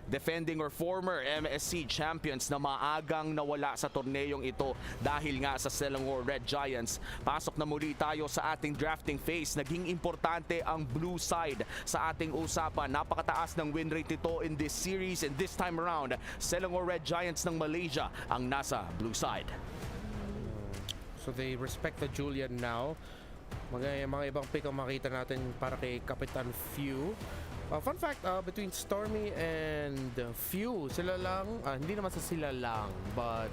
Defending or former MSC champions na maagang nawala sa torneyong ito dahil nga sa Selangor Red Giants. Pasok na muli tayo sa ating drafting phase. Naging importante ang blue side sa ating usapan. Napakataas ng win rate nito in this series, and this time around, Selangor Red Giants ng Malaysia ang nasa blue side. So they respect the Julian now. Mga ibang pick ang makita natin para kay Kapitan Few. Fun fact, between Stormy and Few, sila lang, hindi naman sa sila lang, but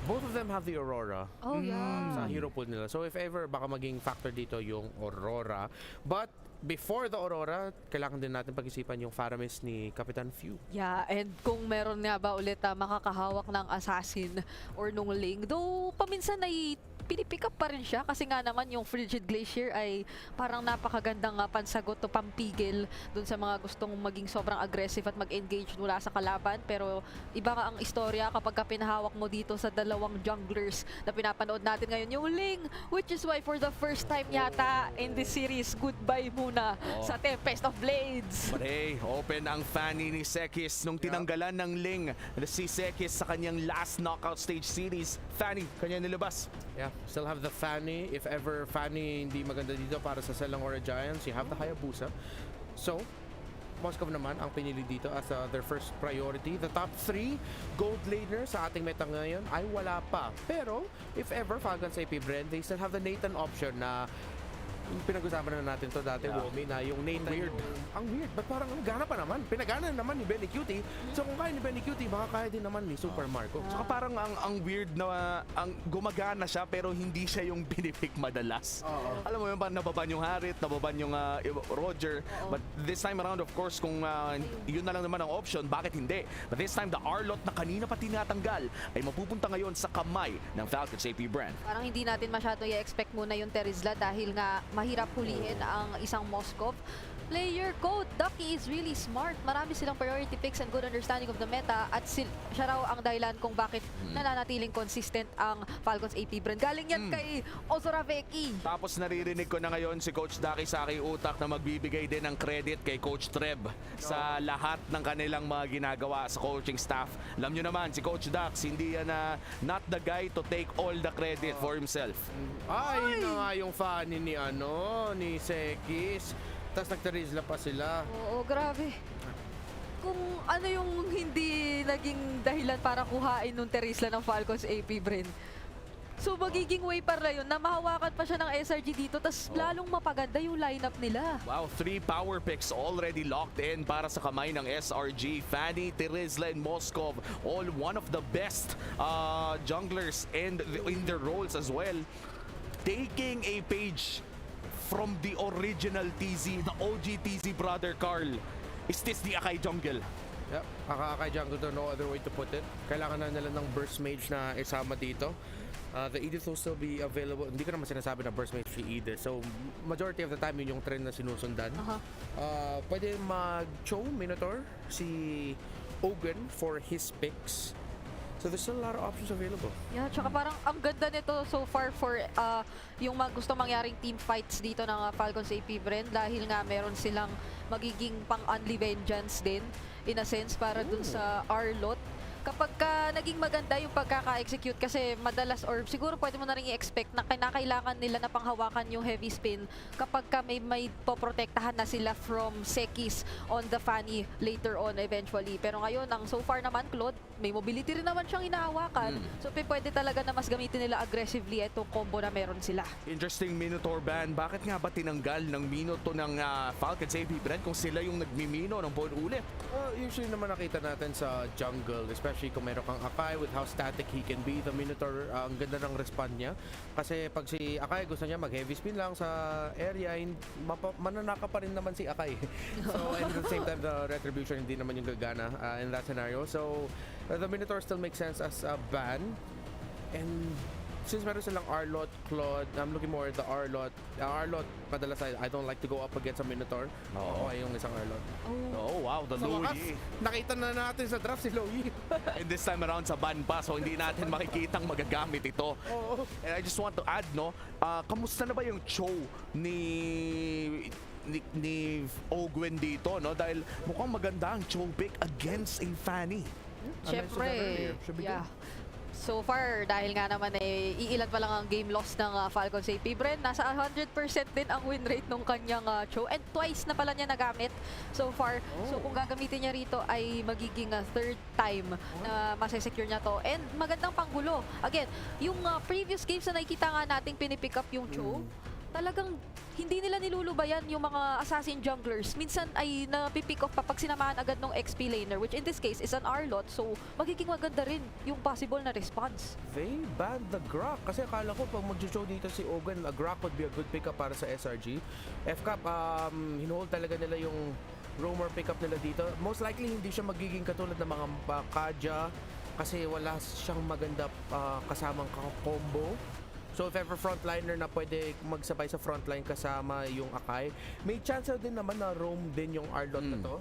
both of them have the Aurora. Oh, yeah. Sa hero pool nila. So if ever, baka maging factor dito yung Aurora. But before the Aurora, kailangan din natin pag-isipan yung Faramis ni Kapitan Few. Yeah, and kung meron nga ba ulit makakahawak ng assassin or nung Ling, though paminsan ay pinipick up pa rin siya kasi nga naman yung Frigid Glacier ay parang napakagandang pansagot o pampigil dun sa mga gustong maging sobrang aggressive at mag-engage mula sa kalaban. Pero iba nga ang istorya kapag pinahawak mo dito sa dalawang junglers na pinapanood natin ngayon, yung Ling, which is why for the first time yata in this series, goodbye muna sa Tempest of Blades. But hey, open ang Fanny ni Sekis nung tinanggalan ng Ling si Sekis sa kanyang last knockout stage series. Fanny, kanya nilabas. Yeah, still have the Fanny. If ever Fanny hindi maganda dito para sa Selangor Giants, you have the Hayabusa. So, Moskov naman ang pinili dito as their first priority. The top 3 gold laners sa ating meta ngayon ay wala pa. Pero, if ever Falcons AP Bren, they still have the Nathan option na pinag-usapan na natin to dati, Womi, na yung Nathan Weird. Ang weird. Ba't parang gana pa naman? Pinagana naman ni Benny Cutie. So kung kaya ni Benny Cutie, baka kaya din naman ni Super Marco. Saka parang ang weird na ang gumagana siya pero hindi siya yung binipick madalas. Alam mo yun, parang nababan yung Harit, nababan yung Roger. But this time around, of course, kung yun na lang naman ang option, bakit hindi? But this time, the Arlot na kanina pa tinatanggal ay mapupunta ngayon sa kamay ng Falcons AP brand. Parang hindi natin masyado i-expect muna yung Terizla dahil nga mahirap hulihin ang isang Moskov. Player code, Ducky is really smart. Marami silang priority picks and good understanding of the meta at siya raw ang dahilan kung bakit nananatiling consistent ang Falcons AP brand. Galing yan kay Ozoraveki. Tapos naririnig ko na ngayon si Coach Daki sa aking utak na magbibigay din ng credit kay Coach Treb sa lahat ng kanilang mga ginagawa sa coaching staff. Alam nyo naman, si Coach Dax, hindi yan not the guy to take all the credit for himself. Ay, na nga yung Fanny ni Sekis. Tapos nagtarizla pa sila. Oo, grabe. Kung ano yung hindi naging dahilan para kuhain nung Terizla ng Falcons AP brand. So magiging way para yun na mahawakan pa siya ng SRG dito tas lalong mapaganda yung lineup nila. Wow, 3 power picks already locked in para sa kamay ng SRG. Fanny, Terizla, and Moskov, all one of the best junglers and in their roles as well. Taking a page from the original TZ, the OG TZ brother Carl. Is this the Akai jungle? Yep, Akai jungle to, no other way to put it. Kailangan na nila ng burst mage na isama dito. The Edith will still be available. Hindi ko naman sinasabi na burst mage si Edith. So, majority of the time yun yung trend na sinusundan. Pwede mag-Cho Minotaur si Ogun for his picks. So there's still a lot of options available. Yeah, tsaka parang ang ganda nito so far for yung gusto mangyaring team fights dito ng Falcons AP brand dahil nga meron silang magiging pang-unli vengeance din in a sense para dun sa Arlot. Kapag naging maganda yung pagkaka-execute kasi madalas or siguro pwede mo na rin i-expect na kailangan nila na panghawakan yung heavy spin kapag may poprotektahan na sila from Sekis on the Fanny later on eventually. Pero ngayon, so far naman, Claude, may mobility rin naman siyang inahawakan. So pwede talaga na mas gamitin nila aggressively itong combo na meron sila. Interesting Minotaur ban. Bakit nga ba tinanggal ng Minotaur ng Falcons AP brand kung sila yung nagmimino ng buong ulit? Usually naman nakita natin sa jungle, especially kung meron kang Akai with how static he can be. The Minotaur, ang ganda ng respond niya. Kasi pag si Akai gusto niya mag-heavy spin lang sa area, mananaka pa rin naman si Akai. So, and at the same time, the retribution hindi naman yung gagana in that scenario. So, the Minotaur still makes sense as a ban. And since meron silang Arlot, Claude, I'm looking more at the Arlot. Arlot, madalas I don't like to go up against a Minotaur. Oo, yung isang Arlot. Oh, wow, the Sa Louis. wakas, nakita na natin sa draft si Louis. And this time around sa ban pa, so hindi natin makikitang magagamit ito. And I just want to add, no, kamusta na ba yung show ni ni Ogwen dito, no? Dahil mukhang maganda ang Cho pick against a Fanny. Siyempre, Should be yeah. good. So far, dahil nga naman iilan pa lang ang game loss ng Falcons AP Bren, nasa 100% din ang win rate ng kanyang Cho. And twice na pala niya nagamit so far. So kung gagamitin niya rito ay magiging third time na masesecure niya to. And magandang panggulo. Again, yung previous games na nakikita nga nating pinipick up yung Cho, talagang hindi nila nilulubayan yung mga assassin junglers. Minsan ay napipick off pa pag sinamahan agad ng XP laner, which in this case is an Arlot. So, magiging maganda rin yung possible na response. They banned the Grok. Kasi akala ko pag mag-show dito si Ogun, a Grok would be a good pickup para sa SRG. FCAP, hinuhold talaga nila yung roamer pickup nila dito. Most likely, hindi siya magiging katulad ng mga Kaja kasi wala siyang maganda kasamang combo. So if ever frontliner na pwede magsabay sa frontline kasama yung Akai, may chance din naman na roam din yung Arlot na to.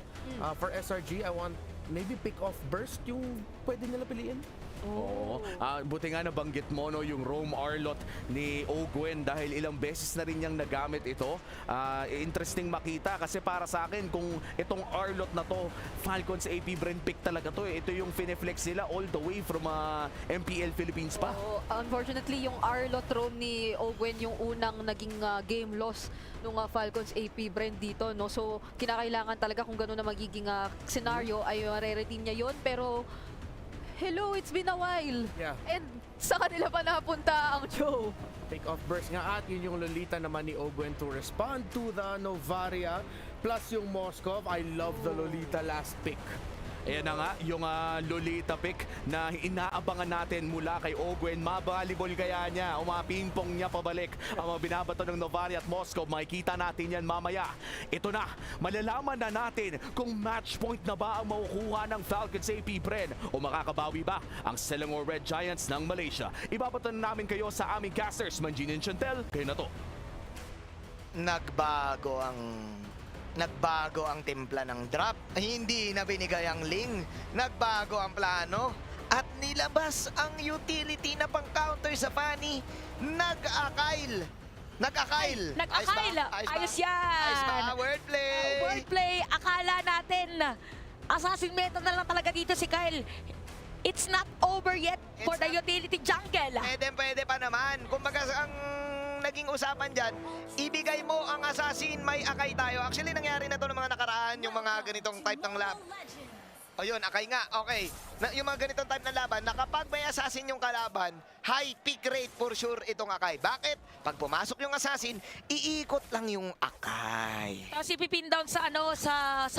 For SRG, I want maybe pick off burst yung pwede nila piliin. Oo. Buti nga nabanggit mo, no, yung roam Arlot ni Ogwen dahil ilang beses na rin niyang nagamit ito. Interesting makita kasi para sa akin kung itong Arlot na to, Falcons AP Bren pick talaga to. Ito yung fineflex nila all the way from MPL Philippines pa. Unfortunately, yung Arlot roam ni Ogwen yung unang naging game loss nung Falcons AP Bren dito, no? So, kinakailangan talaga kung gano'n na magiging scenario ay re-redeem niya yun. Pero, hello, it's been a while. Yeah. And sa kanila pa napunta ang Cho. Pick off burst nga at yun yung Lolita naman ni Ogwen to respond to the Novaria plus yung Moskov. I love the Lolita last pick. Ayan na nga, yung Lolita pick na inaabangan natin mula kay Ogwen. Mabalibol kaya niya, umapingpong niya pabalik ang mga binabato ng Novaria at Moscow. Makikita natin yan mamaya. Ito na, malalaman na natin kung match point na ba ang makukuha ng Falcons AP Bren o makakabawi ba ang Selangor Red Giants ng Malaysia. Ibabato na namin kayo sa aming casters, Manjin and Chantel. Kayo na to. Nagbago ang timpla ng drop. Hindi na binigay ang Ling. Nagbago ang plano. At nilabas ang utility na pang-counter sa Fanny. Nag-akail. Nag-akail. Ayos yan. Ayos ba? Wordplay. Wordplay. Akala natin, assassin meta na lang talaga dito si Kyle. It's not over yet for the utility jungle. Pwede pa naman. Kumbaga ang naging usapan dyan, ibigay mo ang assassin, may Akai tayo. Actually, nangyari na to ng mga nakaraan, yung mga ganitong type ng lab. O yun, Akai nga, okay. Yung mga ganitong type ng laban, na kapag may assassin yung kalaban, high pick rate for sure itong Akai. Bakit? Pag pumasok yung assassin, iikot lang yung Akai. Tapos ipipin down sa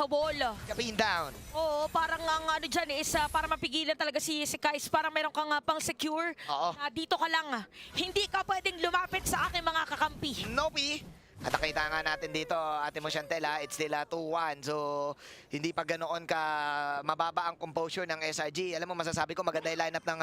wall. Kapin down. Oo, parang ang ano dyan is para mapigilan talaga si Kais. Parang meron kang pang secure. Oo. Dito ka lang. Hindi ka pwedeng lumapit sa aking mga kakampi. Nopi. At nakita nga natin dito, ate mo Chantel, it's still 2-1. So, hindi pa ganoon ka mababa ang composure ng SRG. Alam mo, masasabi ko maganda yung lineup ng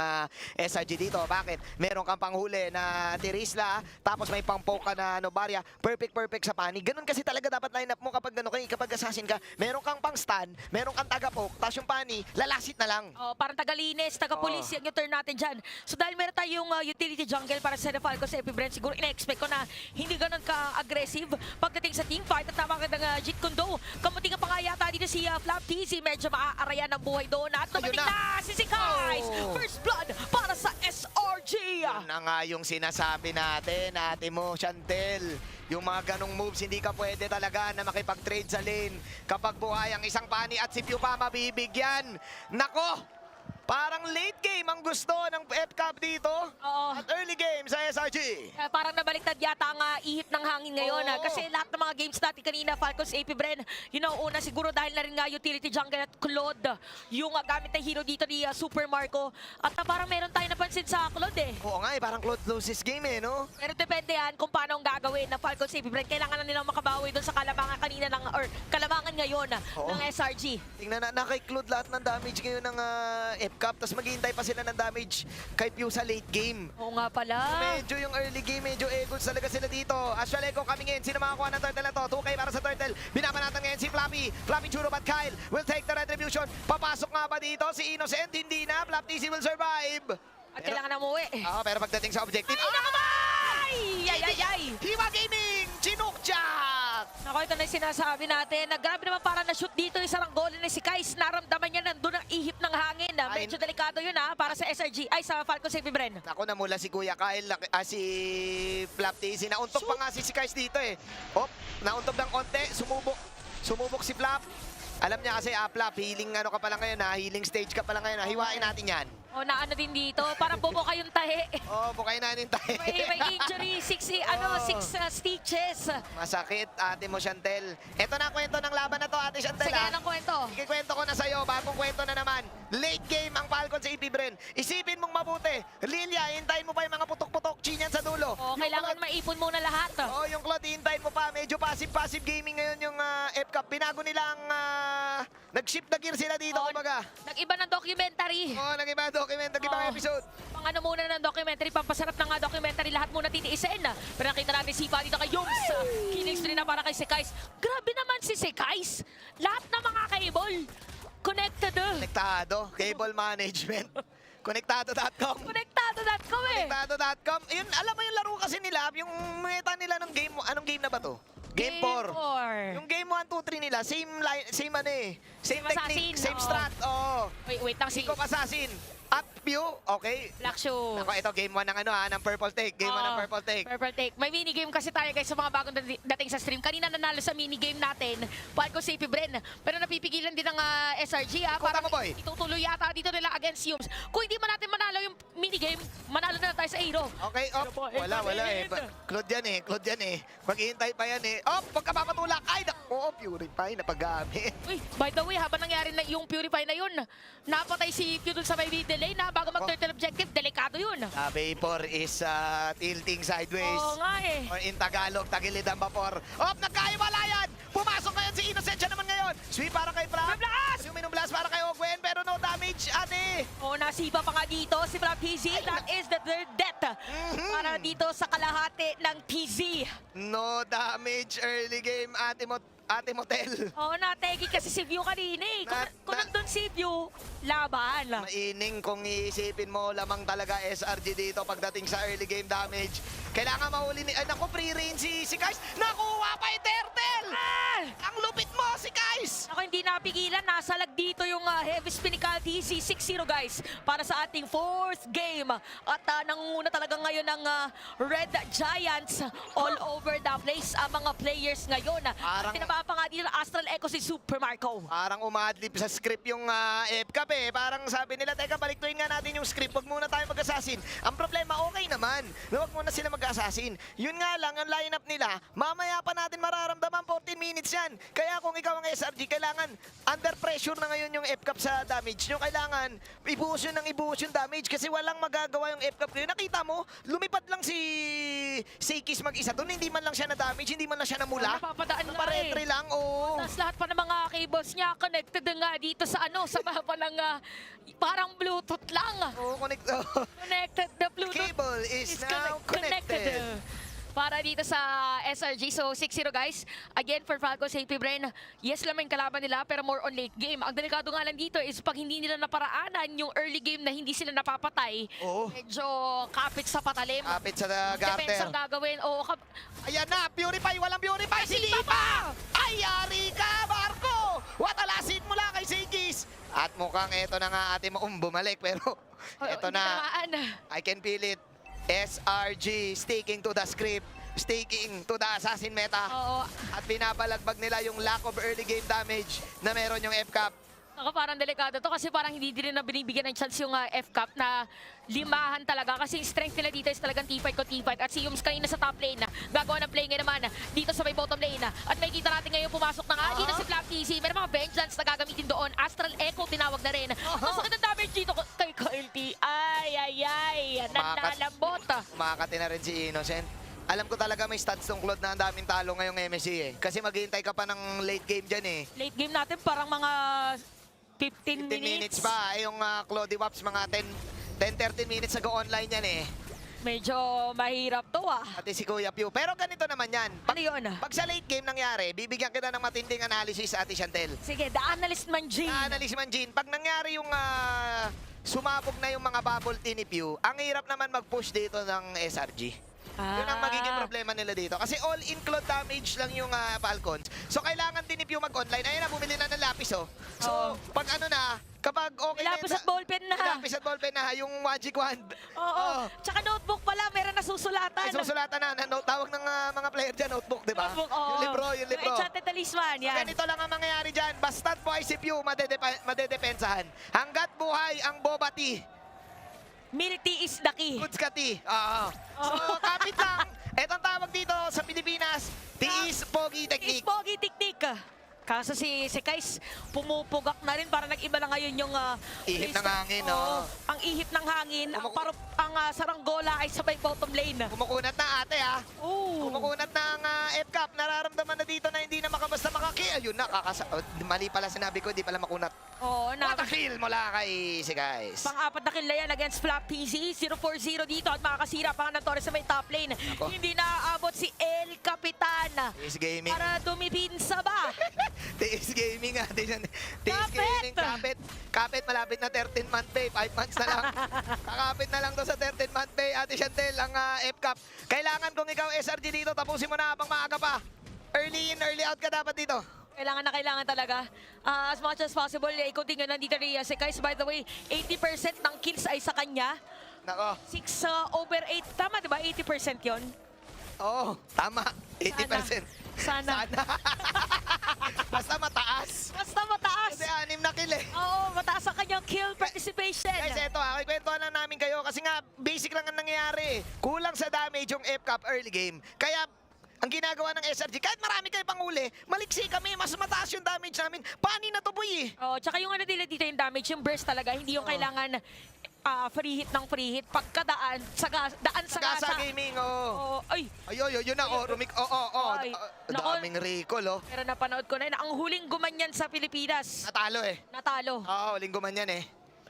SRG dito. Bakit? Meron kang panghuli na Tirisla, tapos may pang-poke ka na Novaria. Perfect sa Fanny. Ganun kasi talaga dapat lineup mo kapag gano'n kapag assassin ka. Meron kang pang-stun, meron kang taga-poke, tapos yung Fanny, lalasit na lang. Oh, parang tagalinis, taga-pulis yung turn natin dyan. So dahil meron tayong utility jungle para sa Falcons sa Epibren, siguro ina-expect ko na hindi ganun ka-aggressive pagdating sa team fight. At tama ka ng Jeet Kundo. Kamuting pa nga yata dito si Flap TZ. Medyo maaarayan ng buhay doon. At dumating na si Kais. First blood para sa SRG. Yun na nga yung sinasabi natin, ate mo, Chantel. Yung mga ganong moves, hindi ka pwede talaga na makipag-trade sa lane. Kapag buhay ang isang Fanny at si Pew pa mabibigyan. Nako! Parang late game ang gusto ng FCAP dito. Oo. At early game sa SRG. Parang nabaliktad yata ang ihip ng hangin ngayon. Oo. Kasi lahat ng mga games natin kanina, Falcons, AP Bren, una siguro dahil na rin nga utility jungle at Claude, yung gamit na hero dito ni Super Marco. At parang meron tayo napansin sa Claude eh. Oo nga parang Claude loses game no? Pero depende yan kung paano ang gagawin ng Falcons, AP Bren. Kailangan na nilang makabawi doon sa kalamangan kanina or kalamangan ngayon ng SRG. Tingnan na kay Claude lahat ng damage ngayon ng FCAP. Tapos maghihintay pa sila ng damage kay Pew sa late game. Oo nga pala. Medyo yung early game, medyo egos talaga sila dito. Astraleco coming in. Sino makakuha ng turtle na to? 2K para sa turtle. Binabanatan ngayon si Flappy. Flappy Churro at Kyle will take the retribution. Papasok nga ba dito? Si Innocent hindi na. Flap TC will survive. At kailangan na umuwi. Pero pagdating sa objective, Ay, nakamay! Ay! Hiwa Gaming! Chinukcha! back. Ako, ito na yung sinasabi natin. Grabe naman para na-shoot dito yung saranggola ni si Kais. Naramdaman niya nandun ang ihip ng hangin. Medyo delikado yun para sa SRG. Ay, sa Falcons Heavy Bren. Ako na mula si Kuya Kyle, si Flap TZ. Nauntog pa nga si Kais dito eh. Hop, nauntog ng konti, sumubok si Flap. Alam niya kasi, Flap, healing ano ka pala ngayon ha, healing stage ka pala ngayon ha. Hiwain natin yan. O, naano din dito. Parang bobo kayong tahi. Oh, bukay natin tayo. May injury. 6 stitches. Masakit, ate mo, Chantel. Ito na ang kwento ng laban na to, ate Chantel. Sige, ha? anong kwento? Ikikwento ko na sa'yo, bagong kwento na naman. Late game ang Falcons sa EP Bren. Isipin mong mabuti. Lilia, hintayin mo pa yung mga putok-putok chinyan sa dulo. O, kailangan maipon muna lahat. Oh, yung Claude, hintayin mo pa. Medyo passive gaming ngayon yung F-Cup. Binago nila ang... nag-shift na gear sila dito, Oo, kumbaga. Nag-iba ng documentary. Oh, nag-iba document, nag-ibang Oo. episode. Pang ano muna ng documentary, pampasarap ng documentary, lahat muna titiisin. Pero nakita natin si Ipa dito kay Yoms. Killing stream na para kay Sekais. Grabe naman si Sekais. Lahat ng mga cable, connected. Konektado, cable management. Konektado.com. Konektado.com eh. Konektado.com. Yun, alam mo yung laro kasi nila, yung meta nila ng game, anong game na ba to? Game 4. Yung game 1, 2, 3 nila, same ano eh. Same technique, assassin, same oo. strat. Oh. Wait lang si Pick of Assassin. Up view, okay. Black Shoe. Ako, ito game 1 ng ng Purple Take. Game 1 ng Oo, Purple Take. Purple Take. May minigame kasi tayo guys sa mga bagong dating sa stream. Kanina nanalo sa minigame natin, Falcons Heavy Bren. Pero napipigilan din ng SRG Kuta mo, boy. itutuloy yata dito nila against Yums. Kung hindi man natin manalo yung minigame, manalo na tayo sa Aero. Okay, op. Wala eh. Claude yan eh. Maghihintay pa yan eh. Op, pagkapapatulak. Ay, oo, Purify na paggamit. Uy, by the way, habang nangyari na yung Purify na yun, napatay si Pew dun sa may delay na bago mag-turtle objective, delikado yun. Vapor is tilting sideways. Oo nga eh. Or in Tagalog, tagilid ang vapor. Op, nagkaiwalayan! Pumasok ngayon si Innocentia naman ngayon. Sweep para kay Flap. Blast! Yung blast para kay Ogwen, pero no damage, ate. O, nasiba pa nga dito si Flap TZ. That is the third death para dito sa kalahati ng TZ. No damage early game, Ate Motel. Oo, nategi kasi si View kanina eh. Kung nandun si View, laban. Maining kung iisipin mo, lamang talaga SRG dito pagdating sa early game damage. Kailangan mahuli ni... Ay, naku, free reign si Kais. Nakuha pa yung turtle! Ang lupit mo, si Kais! Ako hindi napigilan, nasalag dito yung Heavy Spinical TZ 6-0 guys para sa ating 4th game. At nangunguna talaga ngayon ng Red Giants all over the place ang mga players ngayon. Parang- Tinaba pa nga dito ng Astral Echo si Super Marco. Parang umadlip sa script yung F-Cup eh. Parang sabi nila, teka, baliktuin nga natin yung script. Huwag muna tayo mag-assassin. Ang problema, okay naman. Na huwag muna sila mag-assassin. Yun nga lang, ang lineup nila, mamaya pa natin mararamdaman 14 minutes yan. Kaya kung ikaw ang SRG, kailangan under pressure na ngayon yung F-Cup sa damage nyo. Kailangan ibuhos yun ng ibuhos yung damage kasi walang magagawa yung F-Cup ngayon. Nakita mo, lumipad lang si Seikis mag-isa doon. Hindi man lang siya na-damage, hindi man lang siya namula. Napapadaan nga Paretre lang, oo. Tapos lahat pa ng mga cables niya connected nga dito sa sa mapa ng parang Bluetooth lang. Oo, Connected, the Bluetooth Cable is now connected. Para dito sa SRG. So 6-0 guys. Again for Falcons Heavy Bren. Yes lang yung kalaban nila pero more on late game. Ang delikado nga lang dito is pag hindi nila naparaanan yung early game na hindi sila napapatay. Oo. Medyo kapit sa patalim. Kapit sa Defense ang garter. gagawin. Oo, Ayan na, Purify, walang Purify, si Lipa! Ay, yari ka, Marco! Watalasin mo lang kay Seikis! At mukhang eto na nga ate mo, bumalik, pero eto hindi na, tamaan. I can feel it. SRG sticking to the script, sticking to the assassin meta. Oo. At pinapalagbag nila yung lack of early game damage na meron yung F-Cup. Ako parang delikado to kasi parang hindi din na binibigyan ng chance yung F-Cup na limahan talaga kasi yung strength nila dito is talagang teamfight ko teamfight at si Yums kanina sa top lane gagawa ng play ngayon naman dito sa may bottom lane at may kita natin ngayon pumasok na nga dito si Flap TZ may mga vengeance na gagamitin doon Astral Echo tinawag na rin masakit ang damage dito kay Kyle T ay nanlalambot Makakati na rin si Innocent. Alam ko talaga may stats tong Claude na ang daming talo ngayong MSC eh. Kasi maghihintay ka pa ng late game dyan eh. late game natin parang mga 15 10 minutes minutes pa. Yung Claude Waps, mga 10-13 minutes nag-online yan eh. medyo mahirap to Pati si Kuya Pew. Pero ganito naman yan. ano yun Pag sa late game nangyari, bibigyan kita ng matinding analysis, Ate Chantel. sige the analyst man G Analysis man, Jean. Pag nangyari yung sumabog na yung mga bubble tea ni Pew, ang hirap naman mag-push dito ng SRG. Yun ang magiging problema nila dito. Kasi all-include damage lang yung Falcons. So, kailangan din if yung mag-online. Ayun na, bumili na ng lapis, oh. So, Oo. pag ano na, kapag okay na Lapis at ballpen na. Lapis at ballpen na, yung magic wand. Oo. Tsaka notebook pala, meron na susulatan. Ay, susulatan na, tawag ng mga player dyan, notebook, di ba? Notebook, oo. Yung libro, yung libro. Enchanted Talisman, So, yan. ganito lang ang mangyayari dyan. Basta't po ICPU, madedepensahan. Hanggat buhay ang Boba Tea. Milty is the key. Goods ka tea. Oo. So, kapit lang. Etong tawag dito sa Pilipinas, tiis pogi Is technique. pogi tiktik. Kaso si Kais pumupugak na rin para nag-iba na ngayon yung Ihip ng hangin, Oo, no? ang ihip ng hangin, ang, Kumuku- ang saranggola ay sabay bottom lane. Kumukunat na ate, ha? Oo. Kumukunat na ang F-Cup. Nararamdaman na dito na hindi na makabasta makaki. Ayun na, mali pala sinabi ko, hindi pala makunat. Oo, na What a kill mula kay si guys. pang-apat na kill na yan against Flap PC. 0-4-0 dito at makakasira pa nga ng Torres sa may top lane. Ako. Hindi naaabot si El Capitan Tiis Gaming. para dumipinsa ba? Tiis Gaming nga. Tiis Kapit! Gaming. Kapit, malapit na 13-month pay. 5 months na lang. Kakapit na lang to sa 13-month pay. Ate Chantel, ang F-Cup. Kailangan kung ikaw SRG dito, tapusin mo na habang maaga pa. Early in, early out ka dapat dito. Kailangan talaga. As much as possible, ikunti nga nandito rin si Kais. By the way, 80% ng kills ay sa kanya. Nako. 6/8. Tama, di ba? 80% yon. Oo, tama. 80%. Sana. Basta mataas. Basta mataas. Kasi 6 na kill eh. Oo, mataas ang kanyang kill participation. Guys, eto kikwentuhan lang namin kayo kasi nga basic lang ang nangyayari. Kulang sa damage yung F-Cup early game. Kaya ang ginagawa ng SRG, kahit marami kayo panghuli, maliksi kami, mas mataas yung damage namin. Pani na to, boy eh. Oh, tsaka yung ano nila dito yung damage, yung burst talaga, hindi yung kailangan free hit ng free hit. Pagkadaan, daan sa Gasa gasa. gaming, oh. Oh, ay, Yun na, Ay, nako. Daming recall, oh. pero napanood ko na yun. Ang huling gumanyan sa Pilipinas, Natalo eh. natalo. Oo, linggo man yan eh.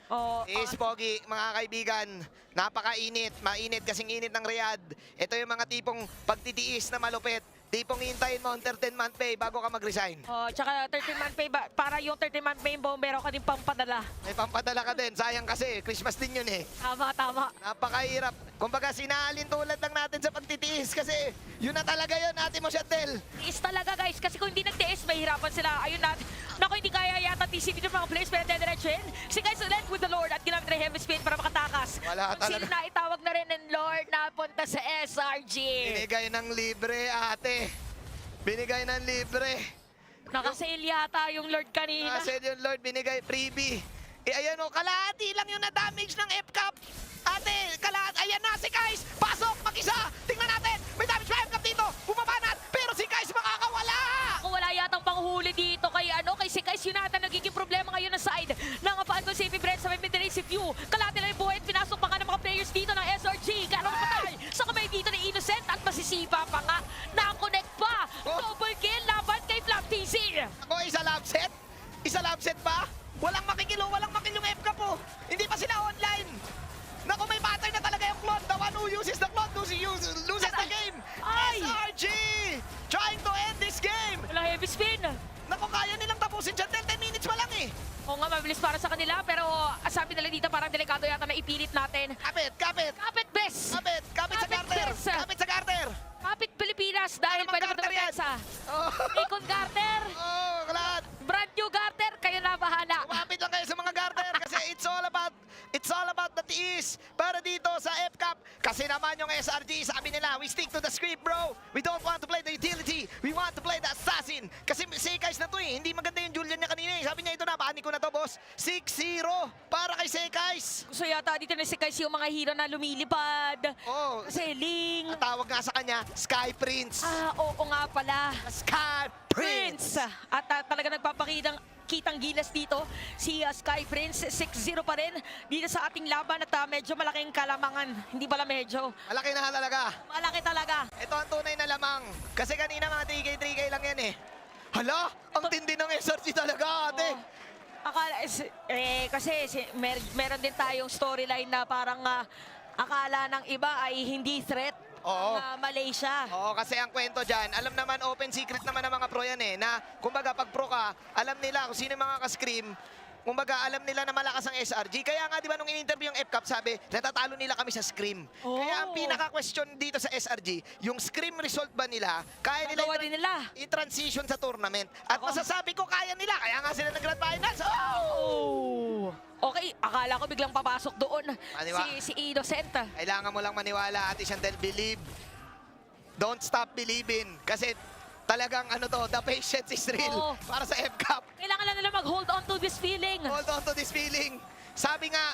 Oh, Is Pogi, mga kaibigan, napakainit, mainit kasing init ng Riyadh. Ito yung mga tipong pagtitiis na malupit. Tipong hintayin mo ang 13-month pay bago ka mag-resign. oh, tsaka 13-month pay, para yung 13-month pay mo, meron ka din pang padala. May pampadala ka din. Sayang kasi, Christmas din yun eh. Tama, tama. Napakahirap. Kumbaga, sinalin tulad lang natin sa pagtitiis kasi yun na talaga yun, ate mo, Chantel. Tiis talaga guys, kasi kung hindi nagtiis, mahirapan sila. Ayun na, naku, hindi kaya yata TC dito mga players, pero dediretso yun. Si guys led with the Lord at ginamit na heavy spin para makatakas. Wala Ang sila talaga. na itawag na rin ng Lord na punta sa SRG. Binigay ng libre, ate. Binigay ng libre. Nakasale yata yung Lord kanina. Kasi yung Lord, binigay freebie. Ayan o, kalahati lang yung na-damage ng F-Cup. Ate, kalahati. Ayan na, si Kais. Pasok, mag-isa. Tingnan natin. May damage pa F-Cup dito. Bumaba na. Pero si Kais makakawala. Kung wala yatang panghuli dito kay si Kais yun ata nagiging problema ngayon na side ng Falcon Safety Brand sa may mid-range si Few. Kalahati lang yung buhay at pinasok pa nga ng mga players dito ng SRG. Gano'ng patay sa kamay dito ni Innocent at masisipa pa nga. Na-connect pa. Double kill laban kay Flap TC. Ako, isa lab set? Isa lab set pa? Walang makikilo yung F-Cup po. Hindi pa sila online. Naku, may pattern na talaga yung Claude. The one who uses the Claude loses the game. Ay! SRG trying to end this game. Walang heavy spin. Naku, kaya nilang tapusin dyan. 10 minutes pa lang eh. Oo nga, mabilis para sa kanila, pero sabi nila dito parang delikado yata na ipilit natin. Kapit. Kapit, bes! Kapit sa Kapit, Carter. Chris. Kapit sa Carter. Kapit Pilipinas dahil Ano bang pwede mo Carter yan? tumatensa. Oh, Nikon Garter, lahat. brand new Garter, kayo na bahala. Kumapit lang kayo sa mga Garter kasi it's all about the tiis para dito sa F-Cup. Kasi naman yung SRG, sabi nila, we stick to the script, bro. We don't want to play the utility. We want to play the assassin. Kasi Sekais na to eh. Hindi maganda yung Julian niya kanina eh. Sabi niya, ito na, paani ko na to, boss. 6-0 para kay Sekais. Gusto yata dito na si Kais yung mga hero na lumilipad. Oh, Kasi Ling. ang tawag nga sa kanya, Sky Prince. Oo nga pala. Sky Prince. Prince. At talaga nagpapakitang kitang gilas dito si Sky Prince. 6-0 pa rin dito sa ating laban at medyo malaking kalamangan. Hindi pala medyo. Malaki na talaga. Malaki talaga. Ito ang tunay na lamang. Kasi kanina mga 3K lang yan eh. Hala, ang tindi ng SRG talaga, ate. Akala, kasi meron din tayong storyline na parang akala ng iba ay hindi threat Oo. ng Malaysia. Oo, kasi ang kwento dyan, alam naman, open secret naman ng mga pro yan eh, na kumbaga pag pro ka, alam nila kung sino yung mga ka-scream, kumbaga alam nila na malakas ang SRG. Kaya nga, di ba, nung in-interview yung FCAP, sabi, natatalo nila kami sa scrim. Kaya ang pinaka-question dito sa SRG, yung scrim result ba nila, kaya nila Nagawa din nila. i-transition sa tournament. At masasabi ko, kaya nila. Kaya nga sila ng Grand Finals. Oh! Okay, akala ko biglang papasok doon si Innocent. Kailangan mo lang maniwala, Ate Chantel, believe. Don't stop believing. Kasi talagang the patience is real Oo. para sa FCAP. Kailangan lang nila mag-hold on to this feeling. Hold on to this feeling. Sabi nga,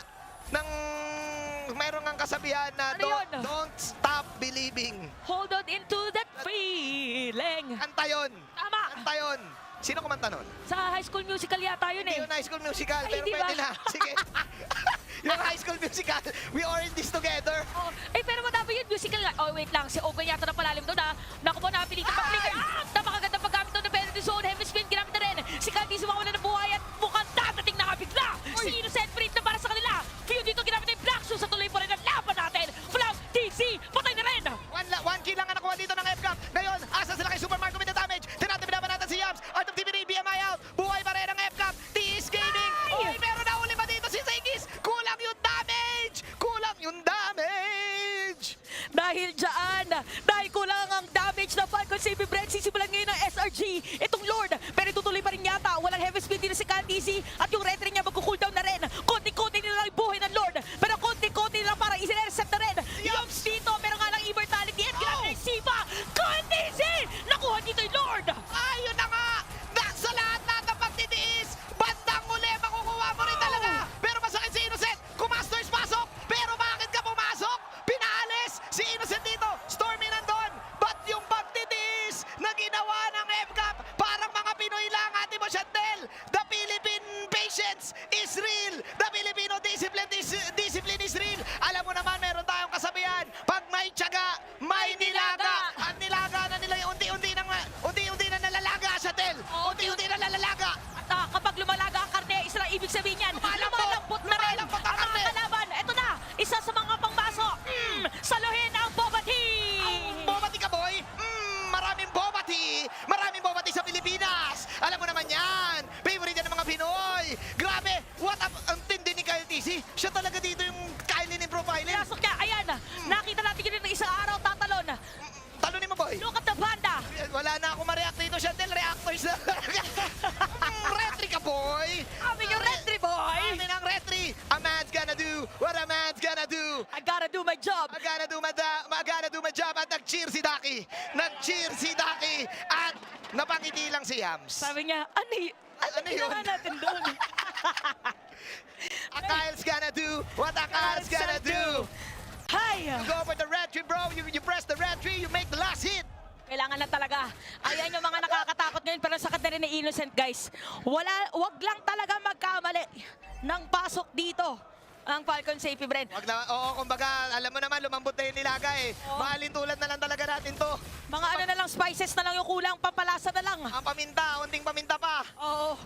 meron ngang kasabihan na Ano yun? don't stop believing. Hold on into that feeling. Kanta yun. Tama. Kanta yun. Sino kumanta nun? Sa High School Musical yata yun Hindi eh. yun High School Musical, Ay, pero di ba? pwede na. Sige. Yung High School Musical, we are in this together. Oh, pero madami yun musical nga. Oh, wait lang. Si Ogan yata na palalim doon ha. Naku po, napilitan pag-flicker. Napakaganda paggamit doon ng penalty zone. Heavy spin, ginamit na rin. Si Candy sumawala ng buhay at mukhang dadating na kabigla. Si Innocent Free na para sa kanila. Few dito ginamit na yung Black Shoes. Sa tuloy pa rin ang laban natin. Flag, TC, patay na rin. One kill lang ang nakuha dito ng FCAP. Ngayon, asa sila kay Supermarket with the damage. Tinatibinaban natin si Yams. Art of TVD, BMI out. Buhay pa rin ang FCAP. TS Gaming. Uy, pero nahuli pa dito si Zegis. Kulang yung damage. Kulang yung damage. Dahil dyan, dahil kulang ang damage na Falcon Save Brand, sisimulan ngayon ng SRG. Itong Lord, pero tutuloy pa rin yata. Walang heavy speed din si Candice at yung retry niya magkukooldown na rin. Konti-konti nila lang yung buhay ng Lord, pero konti-konti nila para isi-reset na rin. Yoms dito, meron nga lang immortality at ginamit ng Siva. Candice! Nakuha dito yung Lord! Ayun na nga. Sa lahat ng pagtitiis. Bandang uli, makukuha mo rin talaga. Pero masakit si Innocent. Kumasters pasok. Pero bakit ka pumasok? Pinaalis si Innocent dito. Stormy nandun. But yung pagtitiis na ginawa ng FCAP, parang mga Pinoy lang, Ate Mo Chantel. The Philippine patience is real. The Filipino discipline is real. Alam mo naman, meron tayong kasabihan. Pag may tiyaga, may nilaga. At nilaga na nila yung unti-unti na nalalaga, Chantel. Unti-unti na nalalaga. At kapag lumalaga ang karne, isa lang ibig sabihin yan. Lumalambot na rin Lumalambot ang ang mga karne. kalaban. Ito na, isa sa mga pangbaso. Saluhin ang Boba Tea! Bobati ka, boy. Maraming bobati. Maraming bobati sa Pilipinas. Alam mo naman yan. Favorite yan ng mga Pinoy. Grabe. Ang tindi ni Kyle TC. Siya talaga dito yung kainin profiling. Pinasok niya, ayan. Nakita natin yun ng isang araw, tatalon. Talunin mo, boy. Look at the banda. Wala na ako ma-react dito, Chantel. Reactors na. Retry ka, boy. Kami yung retry, boy. Amin ang retry. A man's gonna do what a man's gonna do. I gotta do my job. I gotta do my job. At nag-cheer si Daki. Nag-cheer si Daki. At napangiti lang si Yams. Sabi niya, ano Ano yun? ginawa natin doon? A Kyle's gonna do what a Kyle's gonna do. Hay! You go for the red tree, bro. You press the red tree, you make the last hit. Kailangan na talaga. Ayan yung mga nakakatakot ngayon pero sa na rin ni Innocent, guys. Wag lang talaga magkamali ng pasok dito ang Falcon Safety Brand. Wag na, kumbaga, alam mo naman, lumambot na yung nilaga eh. Mahalin tulad na lang talaga natin to. Mga ano na lang, spices na lang yung kulang, pampalasa na lang. Ang paminta, unting paminta pa. Oo.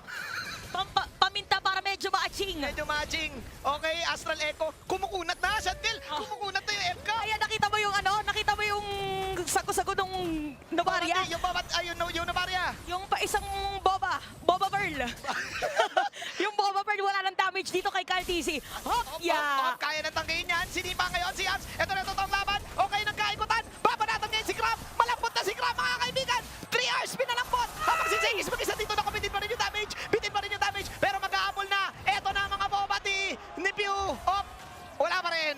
Paminta para medyo maaching. Medyo matching. Okay, Astral Echo. Kumukunat na, Chantel. Kumukunat na yung FK. Kaya nakita mo yung sago-sago nung Novaria. Yung Navarya. Yung pa isang Boba Pearl. Yung Boba Pearl, wala nang damage dito kay Kyle TC. Yeah. Kaya nang tanggihin yan. Sinipa ngayon si Yams. Ito na totoong laban. Okay, nagkaikutan. Babanatan ngayon si Crab. Malambot na si Crab, mga kaibigan. 3 hours pinalambot. Habang si Zegis mag-isa dito, nakabitin pa rin yung damage. Bitin pa rin yung damage. Pero mag-aamol na. Ito na mga bobati ni Pew. Wala pa rin.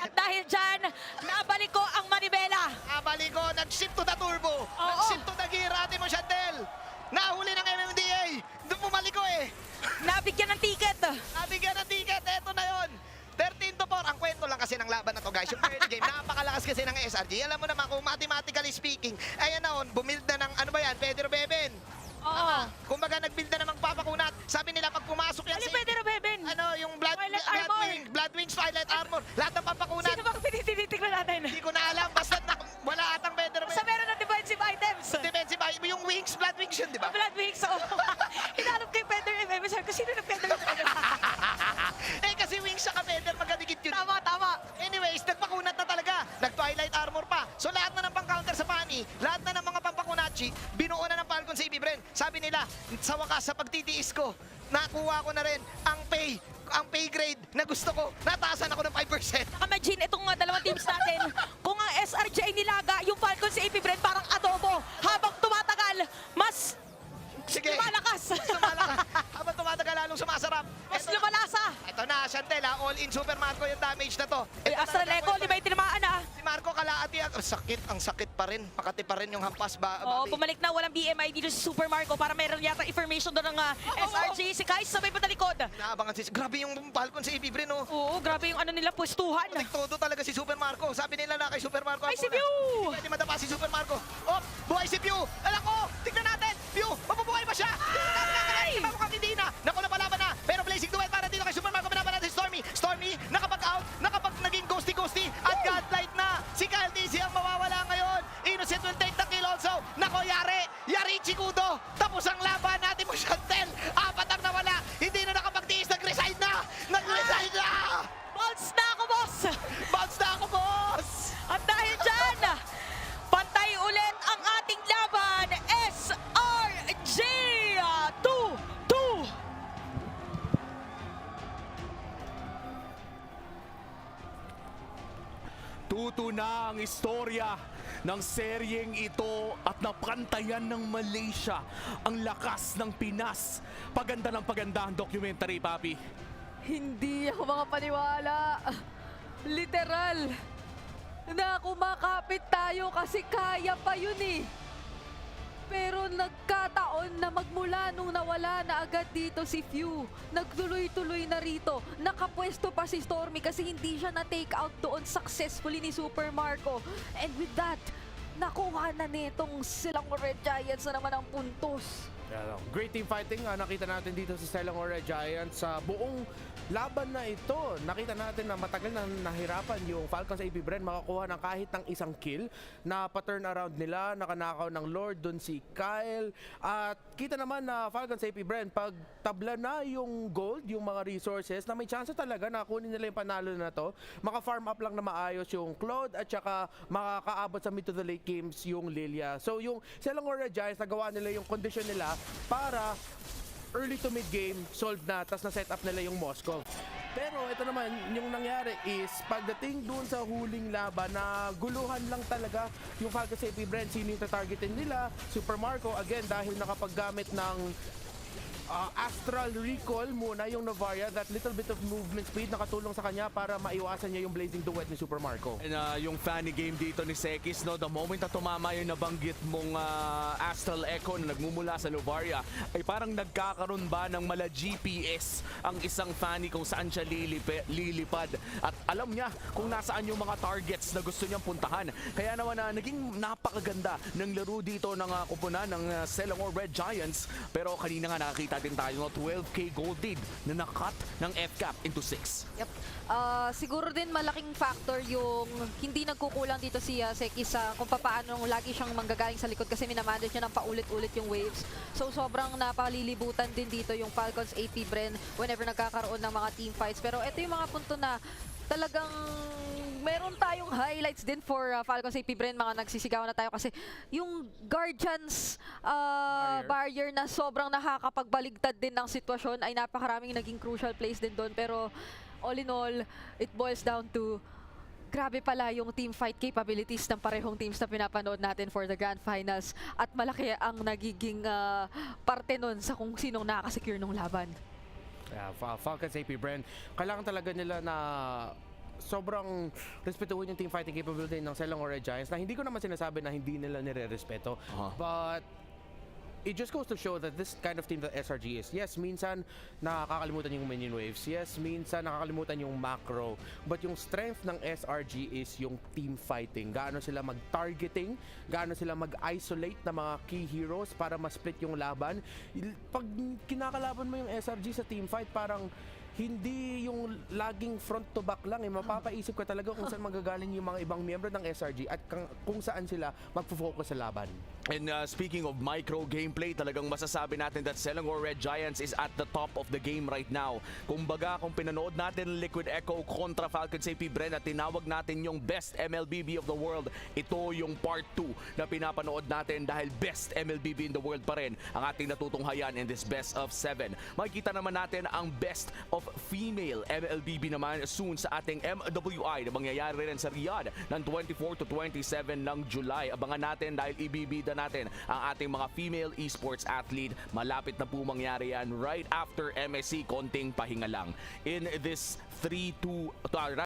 At dahil dyan, nabalik ko ang manibela. Abali ko, nag-shift to the turbo. Nag-shift to the gear, Ate Mo Chantel. Nahuli ng MMDA. Doon bumalik ko eh. Nabigyan ng ticket. Nabigyan ng ticket, eto na yon. 13-4. Ang kwento lang kasi ng laban na to, guys. Yung early game, napakalakas kasi ng SRG. Alam mo naman, kung mathematically speaking, ayan na bumild na ng, Pedro Beben. Oo. Kumbaga, nag-build na ng magpapakunat. Sabi nila, pag pumasok yan Ano pwede na, Beben? yung Blood Wings, Twilight Armor, lahat ng papakunat. Sino bang tinitignan natin? Hindi ko na alam, basta wala atang Pedro Sa Beben. meron ng defensive items. Defensive, yung Wings, Blood Wings yun, di ba? Blood Wings, oo. Hinanap kay Peder MM. Sabi ko, sino na Peder MM? Kasi Wings siya ka-Peder, magkadikit yun. Tama. Anyways, nagpakunat na talaga. Nag-Twilight Armor pa. So lahat na ng pang-counter sa Pani, lahat na ng mga pampakunachi, binuo na ng Falcon sa Ibibren. Sabi nila, sa wakas, sa pagtitiis ko, nakuha ko na rin ang pay grade na gusto ko. Nataasan ako ng 5%. Imagine itong dalawang teams natin, kung ang SRG ay nilaga, yung Falcons sa AP Bren parang adobo. Habang tumatagal, mas Sige. lumalakas. Mas lumalakas. Habang tumatagal lalong sumasarap. Mas lumalasa. Ito na, Chantel, all in Super Marco yung damage na to. Ay, Astral Echo, di ba yung tinamaan na? Si Marco kalaati at ang sakit pa rin. Makati pa rin yung hampas ba, Oo, Bobby? bumalik na, walang BMI dito si Super Marco para meron yata information doon ng SRG. Si Kais sabay patalikod. Naabangan grabe yung Falcon sa Ibibre, no? Oo, grabe yung ano nila, pwestuhan. Todo talaga si Super Marco. Sabi nila na kay Super Marco. Ay, si ako na. Pew! Hindi pwede madapa si Super Marco. Oh, buhay si Pew! Alam ko! Tignan natin! Pew! Mabubuhay ba siya? Ay! Diba mukhang hindi na? Naku, napalaban na. Pero Blazing Duel para dito kay Super Marco. Binaban natin si Stormy. Stormy, nakapag-out. Nakapag naging ghosty-ghosty. At Godlight na. Si Kyle DC ang mawawala ngayon. Innocent will take the kill also. Nako, Yari. Yari Chikudo. Tapos ang laban natin mo, Chantel. 4 ang nawala. Hindi na nakapagtiis. Nag-resign na. Nag-resign na. Bounce na ako, boss! Bounce na ako, boss. At dahil dyan, pantay ulit ang ating laban, SRG 2-2. Tuto na ang istorya ng seryeng ito at napantayan ng Malaysia ang lakas ng Pinas. Paganda ng paganda ang documentary, Papi. Hindi ako makapaniwala. Literal. Na kumakapit tayo kasi kaya pa yun eh. Pero nagkataon na magmula nung nawala na agad dito si Few, nagtuloy-tuloy na rito. Nakapwesto pa si Stormy kasi hindi siya na-take out doon successfully ni Super Marco. And with that, nakuha na nitong silang Red Giants na naman ang puntos. Great team fighting nakita natin dito sa Selangor Red Giants sa buong laban na ito. Nakita natin na matagal na nahirapan yung Falcons sa AP Bren makakuha ng kahit ng isang kill na pa-turn around nila, nakanakaw ng Lord dun si Kyle. At kita naman na Falcons sa AP Bren pag tabla na yung gold, yung mga resources na may chance talaga na kunin nila yung panalo na to. Maka-farm up lang na maayos yung Claude at saka makakaabot sa mid to the late games yung Lilia. So yung Selangor Red Giants nagawa nila yung condition nila para early to mid game solved na, tas na set up nila yung Moscow. Pero ito naman, yung nangyari is pagdating dun sa huling laban na guluhan lang talaga yung Falcons AP Bren, sino yung tatargetin nila. Super Marco again dahil nakapaggamit ng Astral Recall muna yung Novaria, that little bit of movement speed nakatulong sa kanya para maiwasan niya yung Blazing Duet ni Super Marco. And, yung funny game dito ni Sekis, no, the moment na tumama yung nabanggit mong Astral Echo na nagmumula sa Lovaria, ay parang nagkakaroon ba ng mala GPS ang isang funny kung saan siya lilipad. At alam niya kung nasaan yung mga targets na gusto niyang puntahan. Kaya naman naging napakaganda ng laro dito ng kupunan ng Selangor Red Giants. Pero kanina nga nakakita din tayo ng 12k gold lead na nakat ng FCAP into 6. Yep. Siguro din malaking factor yung hindi nagkukulang dito si Seki sa kung paano lagi siyang manggagaling sa likod kasi minamanage niya ng paulit-ulit yung waves. So sobrang napalilibutan din dito yung Falcons AP Bren whenever nagkakaroon ng mga team fights. Pero ito yung mga punto na talagang meron tayong highlights din for Falcons AP Bren. Mga nagsisigaw na tayo kasi yung Guardians barrier na sobrang nakakapagbaligtad din ng sitwasyon ay napakaraming naging crucial plays din doon. Pero all in all, it boils down to grabe pala yung team fight capabilities ng parehong teams na pinapanood natin for the Grand Finals. At malaki ang nagiging parte nun sa kung sinong nakakasecure ng laban. Yeah, Falcons AP Bren, kailangan talaga nila na sobrang respetuhin yung team fighting capability ng Selangor Red Giants na hindi ko naman sinasabi na hindi nila nire-respeto. But it just goes to show that this kind of team that SRG is, yes, minsan nakakalimutan yung minion waves. Yes, minsan nakakalimutan yung macro. But yung strength ng SRG is yung team fighting. Gaano sila mag-targeting, gaano sila mag-isolate ng mga key heroes para ma-split yung laban. Pag kinakalaban mo yung SRG sa team fight, parang hindi yung laging front to back lang mapapaisip ka talaga kung saan magagaling yung mga ibang miyembro ng SRG at kung saan sila magfo-focus sa laban. And speaking of micro gameplay, talagang masasabi natin that Selangor Red Giants is at the top of the game right now. Kumbaga, kung pinanood natin Liquid Echo kontra Falcons AP Bren at tinawag natin yung best MLBB of the world, ito yung part 2 na pinapanood natin dahil best MLBB in the world pa rin ang ating natutunghayan in this best of 7. Makikita naman natin ang best of female MLBB naman soon sa ating MWI na mangyayari rin sa Riyadh ng 24 to 27 ng July. Abangan natin dahil ibibida natin ang ating mga female esports athlete. Malapit na po mangyari yan right after MSC. Konting pahinga lang. In this 3-2